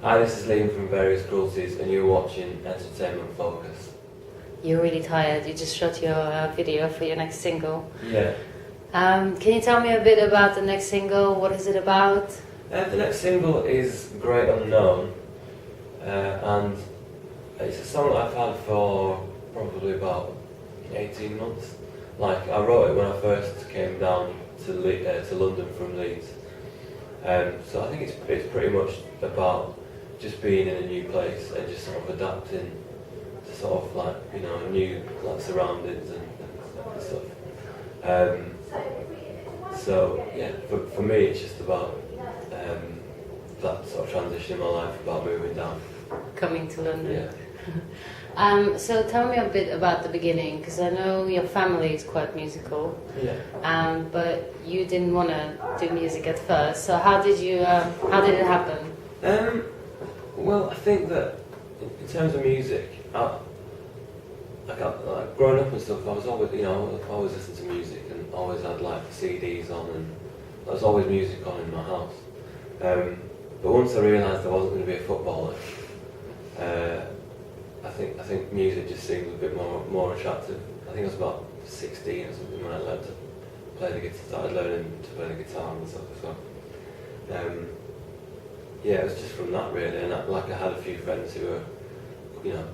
Hi, this is Liam from Various Cruelties, and you're watching Entertainment Focus. You're really tired. You just shot your video for your next single. Yeah. Can you tell me a bit about the next single? What is it about? The next single is Great Unknown, and it's a song that I've had for probably about 18 months. Like, I wrote it when I first came down to London from Leeds. So I think it's pretty much about just being in a new place and just sort of adapting to sort of like, you know, new like surroundings and stuff. So yeah, for me it's just about that sort of transition in my life, about moving down. Coming to London. Yeah. So tell me a bit about the beginning, because I know your family is quite musical. Yeah. But you didn't want to do music at first. So how did it happen? Well, I think that in terms of music, growing up and stuff, I was always, you know, I always listened to music and always had like CDs on, and there was always music on in my house. But once I realised I wasn't going to be a footballer, I think music just seemed a bit more attractive. I think I was about 16 or something when I learned to play the guitar, started learning to play the guitar and stuff. So, yeah, it was just from that really, and I had a few friends who were, you know,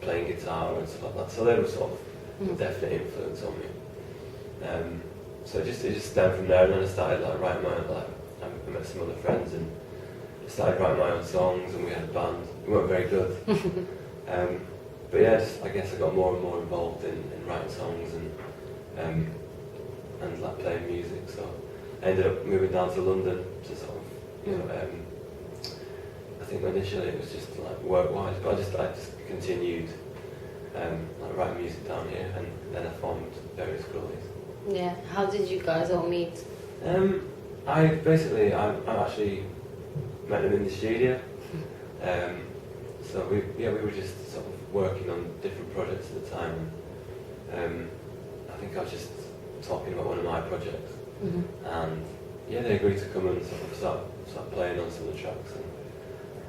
playing guitar and stuff like that. So they were sort of a definite influence on me. So it just stemmed from there, and then I started like writing my own. I met some other friends and started writing my own songs, and we had a band. We weren't very good, but yeah, I guess I got more and more involved in writing songs and like playing music. So I ended up moving down to London to sort of, you know, I think initially it was just like work-wise, but I just continued like writing music down here, and then I formed Various Cruelties. Yeah. How did you guys all meet? I actually met them in the studio. So we were just sort of working on different projects at the time. I think I was just talking about one of my projects, and yeah, they agreed to come and sort of start playing on some of the tracks.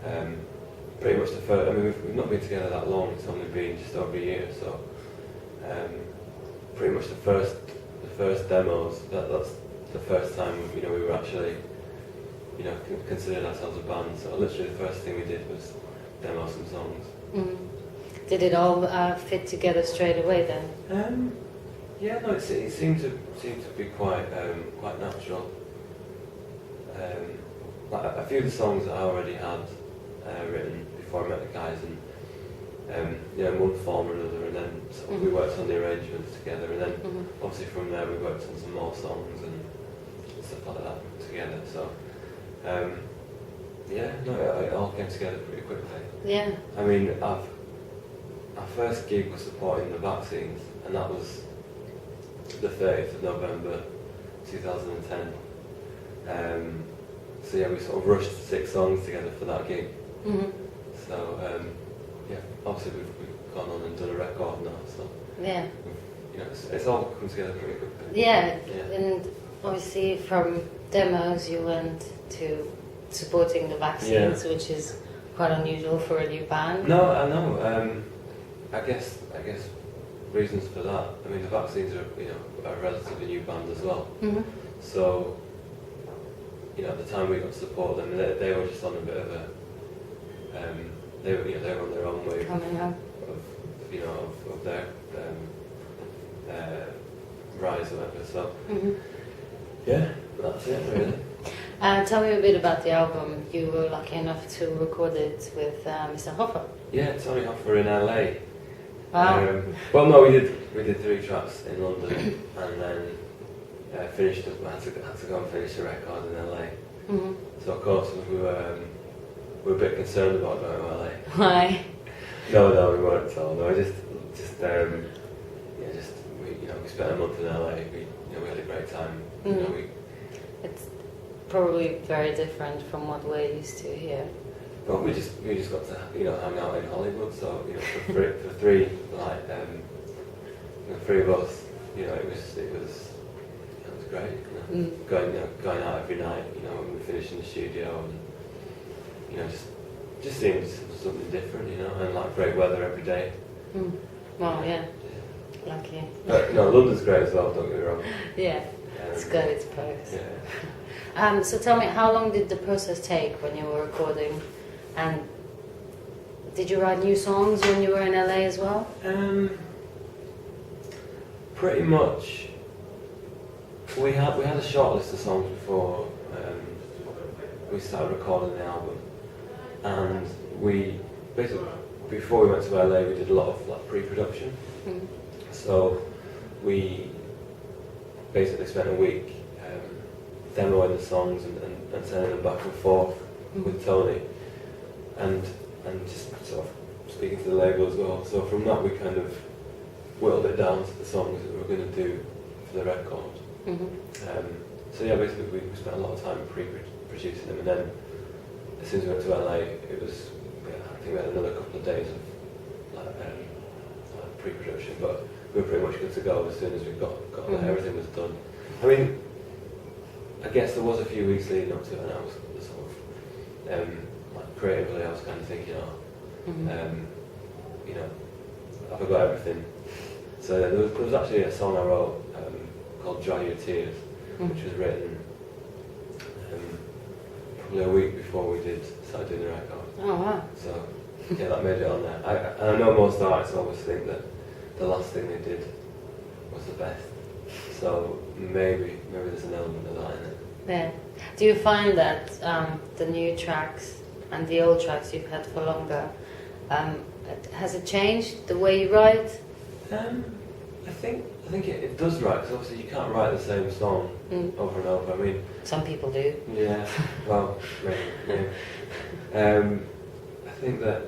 And pretty much the first, I mean, we've not been together that long. It's only been just over a year. So pretty much the first demos. That's the first time, you know, we were actually, you know, considered ourselves a band. So literally the first thing we did was demo some songs. Did it all fit together straight away then? Yeah, no, it seemed to be quite natural. Like a few of the songs that I already had written before I met the guys, and yeah, in one form or another, and then sort of we worked on the arrangements together, and then obviously from there we worked on some more songs and stuff like that together. So yeah, no, it all came together pretty quickly. Yeah. I mean, our first gig was supporting the vaccines, and that was the 30th of November 2010. So yeah, we sort of rushed 6 songs together for that gig. So yeah, obviously we've gone on and done a record now. So yeah, you know, it's all come together pretty quickly. Yeah, and obviously from demos you went to supporting the vaccines, which is quite unusual for a new band. No, I know. I guess reasons for that. I mean, the vaccines are, you know, a relatively new band as well. So, you know, at the time we got to support them, they were just on a bit of a, they were on their own way of their rise or whatever. So, yeah, that's it really. Tell me a bit about the album. You were lucky enough to record it with Mr. Hoffer. Yeah, Tony Hoffer in LA. Wow. Well, no, we did 3 tracks in London, and then finished. I had to go and finish the record in LA. So of course we were a bit concerned about going to LA. Why? No, we weren't at all. No, we spent a month in LA. We had a great time. It's probably very different from what we're used to here. But we just got to, you know, hang out in Hollywood. So, you know, for 3 like the 3 of us, you know, it was great. You know, going out every night. You know, when we finished in the studio, and you know, just seems something different, you know, and like great weather every day. Mm. Well, yeah. Lucky. But no, London's great as well. Don't get me wrong. Yeah, it's got its perks. Yeah. So tell me, how long did the process take when you were recording, and did you write new songs when you were in LA as well? Pretty much. We had a short list of songs before we started recording the album, and we basically before we went to LA we did a lot of like pre-production. Mm. So we basically spent a week demoing the songs and sending them back and forth with Tony, and just sort of speaking to the label as well. So from that we kind of whittled it down to the songs that we were going to do for the record. Mm-hmm. So yeah, basically we spent a lot of time pre-producing them, and then as soon as we went to LA, it was I think we had another couple of days of like pre-production, but we were pretty much good to go as soon as we got everything was done. I mean, I guess there was a few weeks leading up to it, and I was sort of like creatively, I was kind of thinking, you know, I forgot everything. So there was actually a song I wrote called "Dry Your Tears," which was written probably a week before we started doing the record. Oh wow! So yeah, that made it on there. And I know most artists always think that the last thing they did was the best. So maybe there's an element of that in it. Yeah. Do you find that the new tracks and the old tracks you've had for longer, has it changed the way you write? I think it does write, because obviously you can't write the same song over and over. I mean, some people do. Yeah. Well, maybe. I think that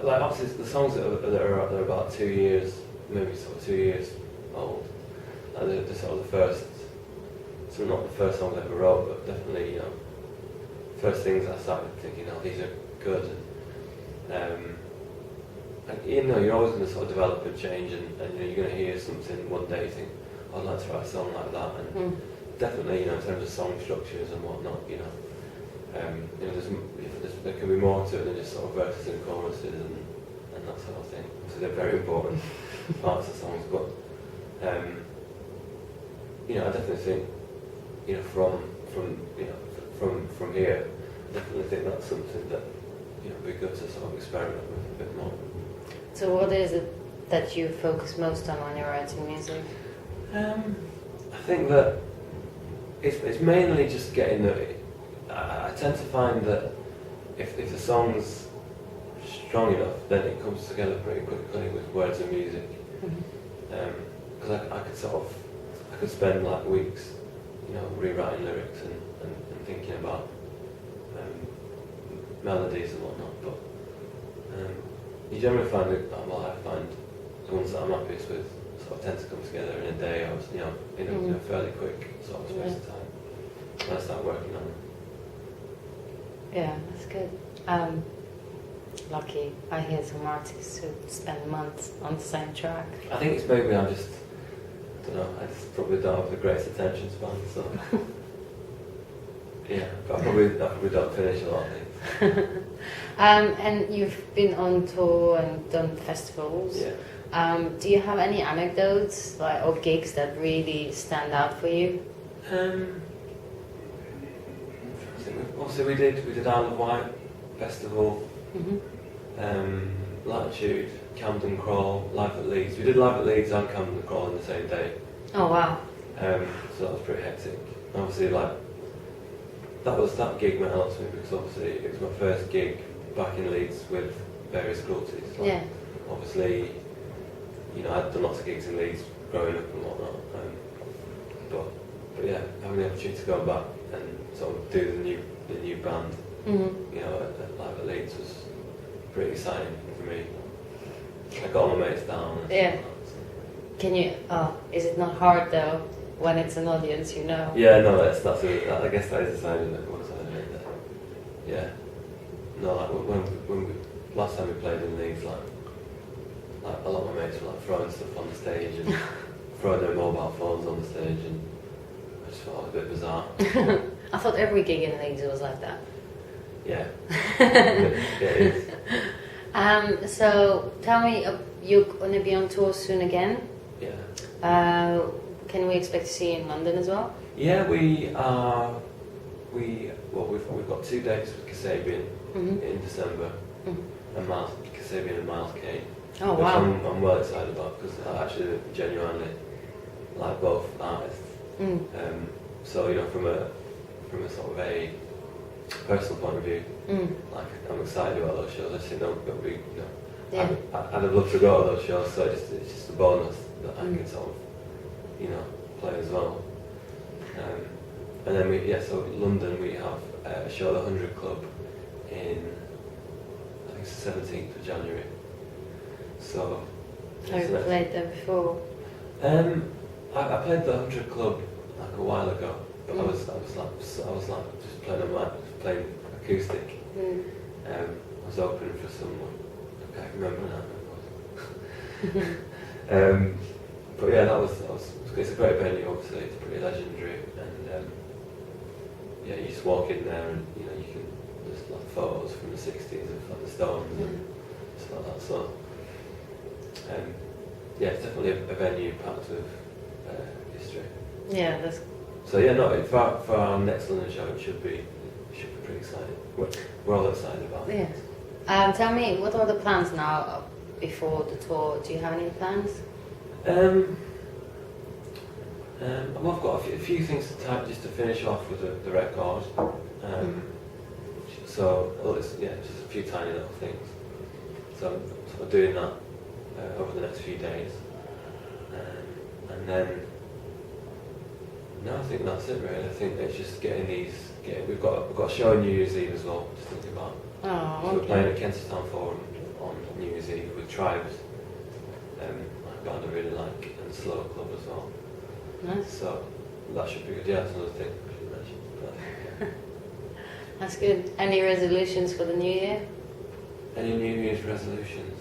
like obviously the songs that are about 2 years, maybe sort of 2 years old, like the sort of the first, so not the first songs I ever wrote, but definitely, you know, first things I started thinking, oh, these are good. And you know, you're always going to sort of develop and change, and you know, you're going to hear something one day, you think, oh, I'd like to write a song like that, and definitely, you know, in terms of song structures and whatnot, you know, there can be more to it than just sort of verses and choruses and that sort of thing. So they're very important parts of songs, but you know, I definitely think, you know, from here, I definitely think that's something that, you know, would be good to sort of experiment with a bit more. So what is it that you focus most on when you're writing music? I think that it's mainly just getting the. I tend to find that if the song's strong enough, then it comes together pretty quickly with words and music. Because I could spend like weeks, you know, rewriting lyrics and thinking about melodies and whatnot. But you generally find that, well, I find the ones that I'm happiest with sort of tend to come together in a day or, you know, in a fairly quick sort of space of time when I start working on them. Yeah, that's good. Lucky. I hear some artists who spend months on the same track. I think it's maybe I don't know, I just probably don't have the greatest attention span, so yeah, but I probably don't finish a lot of things. And you've been on tour and done festivals. Yeah. Do you have any anecdotes or gigs that really stand out for you? Also, we did Isle of Wight Festival, Latitude, Camden Crawl, Live at Leeds. We did Live at Leeds and Camden Crawl in the same day. Oh wow! So that was pretty hectic. Obviously, that gig meant a lot to me because obviously it was my first gig back in Leeds with Various Cruelties. Yeah. Obviously, you know, I'd done lots of gigs in Leeds growing up and whatnot. But yeah, having the opportunity to go back and sort of do the new band, you know, at Live at Leeds was pretty exciting for me. I got all my mates down. Yeah. Can you? Is it not hard though when it's an audience, you know? Yeah, no, I guess that is the side of it. One side of it. That, yeah. No, like when we last time we played in Leeds, like a lot of my mates were like throwing stuff on the stage and throwing their mobile phones on the stage, and I just thought it was a bit bizarre. I thought every gig in Leeds was like that. Yeah. Yeah, it is. So tell me, you're going to be on tour soon again. Yeah. Can we expect to see you in London as well? Yeah, we are. We've got 2 dates with Kasabian in December, and Kasabian and Miles Kane. Oh which wow! I'm well excited about because I actually genuinely like both artists. So from a sort of a personal point of view, like I'm excited about those shows. I just think they'll be, Yeah. I'd have loved to go to those shows. So it's just a bonus that I can sort of, play as well. And then so in London we have a show at the 100 Club in, I think it's the 17th of January. So Have you played there before? I played the 100 Club like a while ago, but I was like just playing acoustic. I was opening for someone. I can't remember now who it was. But yeah, that was it's a great venue. Obviously, it's pretty legendary, and you just walk in there, and you can just like photos from the 60s of like the Stones and stuff like that. So it's definitely a venue packed with history. Yeah, that's. So yeah, no, for our next London show, it should be pretty exciting. We're all excited about it. Yeah. Tell me, what are the plans now before the tour? Do you have any plans? Well, I've got a few things to type just to finish off with the record. So it's just a few tiny little things. So I'm sort of doing that over the next few days, and then. No, I think that's it really. I think it's just getting these. We've got a show on New Year's Eve as well. Just thinking about. Oh, So okay. we're playing at Kensington Forum on New Year's Eve with Tribes, a band I really like, and Slow Club as well. Nice. So that should be good. Yeah, that's another thing I should mention. But, yeah. That's good. Any resolutions for the new year? Any New Year's resolutions?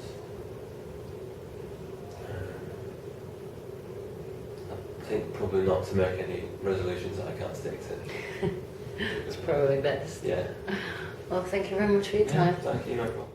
I think probably not to make any resolutions that I can't stick to. It's probably best. Yeah. Well, thank you very much for your time. Thank you, no problem.